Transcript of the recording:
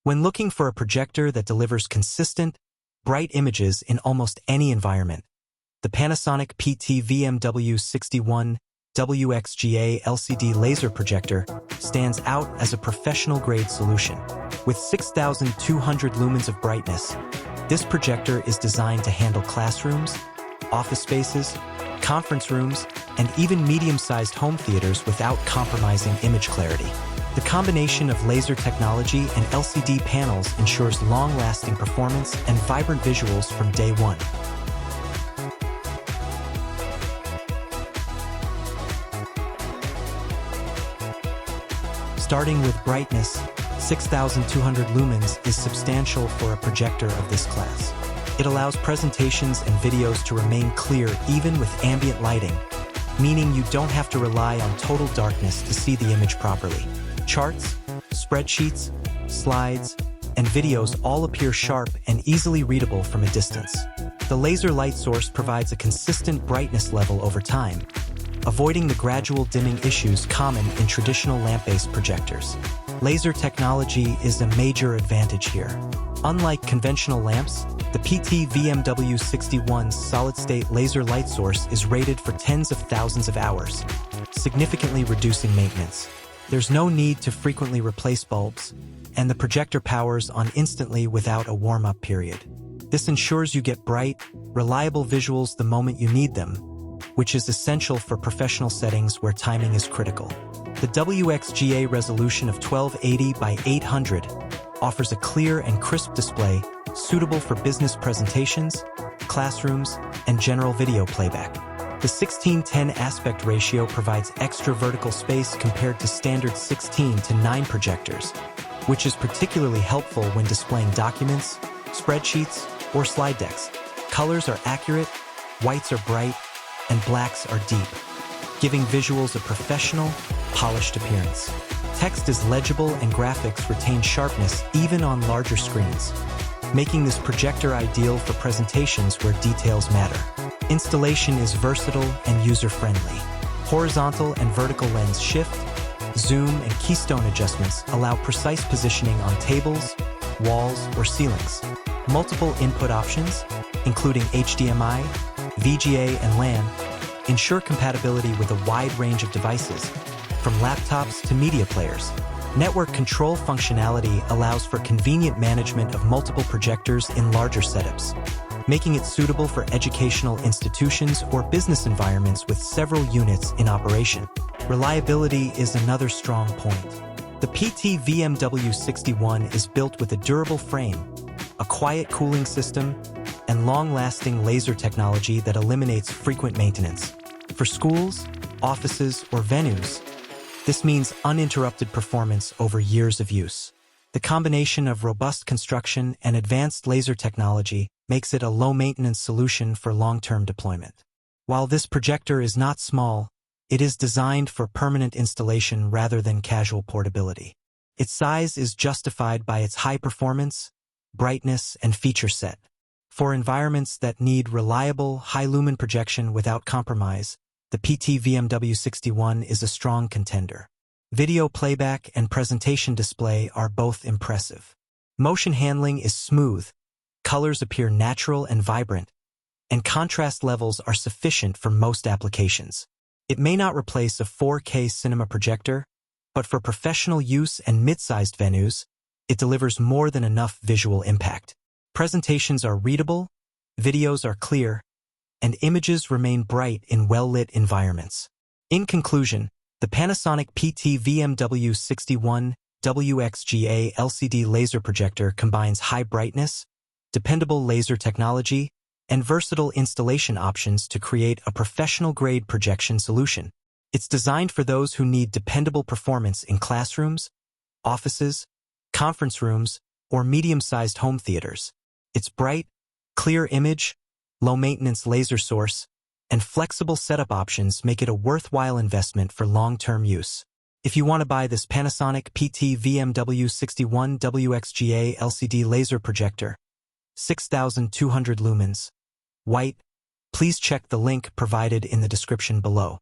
When looking for a projector that delivers consistent, bright images in almost any environment, the Panasonic PT-VMW61 WXGA LCD laser projector stands out as a professional-grade solution. With 6,200 lumens of brightness, this projector is designed to handle classrooms, office spaces, conference rooms, and even medium-sized home theaters without compromising image clarity. The combination of laser technology and LCD panels ensures long-lasting performance and vibrant visuals from day one. Starting with brightness, 6,200 lumens is substantial for a projector of this class. It allows presentations and videos to remain clear even with ambient lighting, meaning you don't have to rely on total darkness to see the image properly. Charts, spreadsheets, slides, and videos all appear sharp and easily readable from a distance. The laser light source provides a consistent brightness level over time, avoiding the gradual dimming issues common in traditional lamp-based projectors. Laser technology is a major advantage here. Unlike conventional lamps, the PT-VMW61's solid-state laser light source is rated for tens of thousands of hours, significantly reducing maintenance. There's no need to frequently replace bulbs, and the projector powers on instantly without a warm-up period. This ensures you get bright, reliable visuals the moment you need them, which is essential for professional settings where timing is critical. The WXGA resolution of 1280 by 800 offers a clear and crisp display suitable for business presentations, classrooms, and general video playback. The 16:10 aspect ratio provides extra vertical space compared to standard 16:9 projectors, which is particularly helpful when displaying documents, spreadsheets, or slide decks. Colors are accurate, whites are bright, and blacks are deep, giving visuals a professional, polished appearance. Text is legible and graphics retain sharpness even on larger screens, making this projector ideal for presentations where details matter. Installation is versatile and user-friendly. Horizontal and vertical lens shift, zoom, and keystone adjustments allow precise positioning on tables, walls, or ceilings. Multiple input options, including HDMI, VGA, and LAN, ensure compatibility with a wide range of devices, from laptops to media players. Network control functionality allows for convenient management of multiple projectors in larger setups, making it suitable for educational institutions or business environments with several units in operation. Reliability is another strong point. The PT-VMW61 is built with a durable frame, a quiet cooling system, and long-lasting laser technology that eliminates frequent maintenance. For schools, offices, or venues, this means uninterrupted performance over years of use. The combination of robust construction and advanced laser technology makes it a low-maintenance solution for long-term deployment. While this projector is not small, it is designed for permanent installation rather than casual portability. Its size is justified by its high performance, brightness, and feature set. For environments that need reliable, high-lumen projection without compromise, the PT-VMW61 is a strong contender. Video playback and presentation display are both impressive. Motion handling is smooth, colors appear natural and vibrant, and contrast levels are sufficient for most applications. It may not replace a 4K cinema projector, but for professional use and mid-sized venues, it delivers more than enough visual impact. Presentations are readable, videos are clear, and images remain bright in well-lit environments. In conclusion, the Panasonic PT-VMW61 WXGA LCD laser projector combines high brightness, dependable laser technology, and versatile installation options to create a professional-grade projection solution. It's designed for those who need dependable performance in classrooms, offices, conference rooms, or medium-sized home theaters. Its bright, clear image, low-maintenance laser source, and flexible setup options make it a worthwhile investment for long-term use. If you want to buy this Panasonic PT-VMW61 WXGA LCD laser projector, 6,200 lumens, white, please check the link provided in the description below.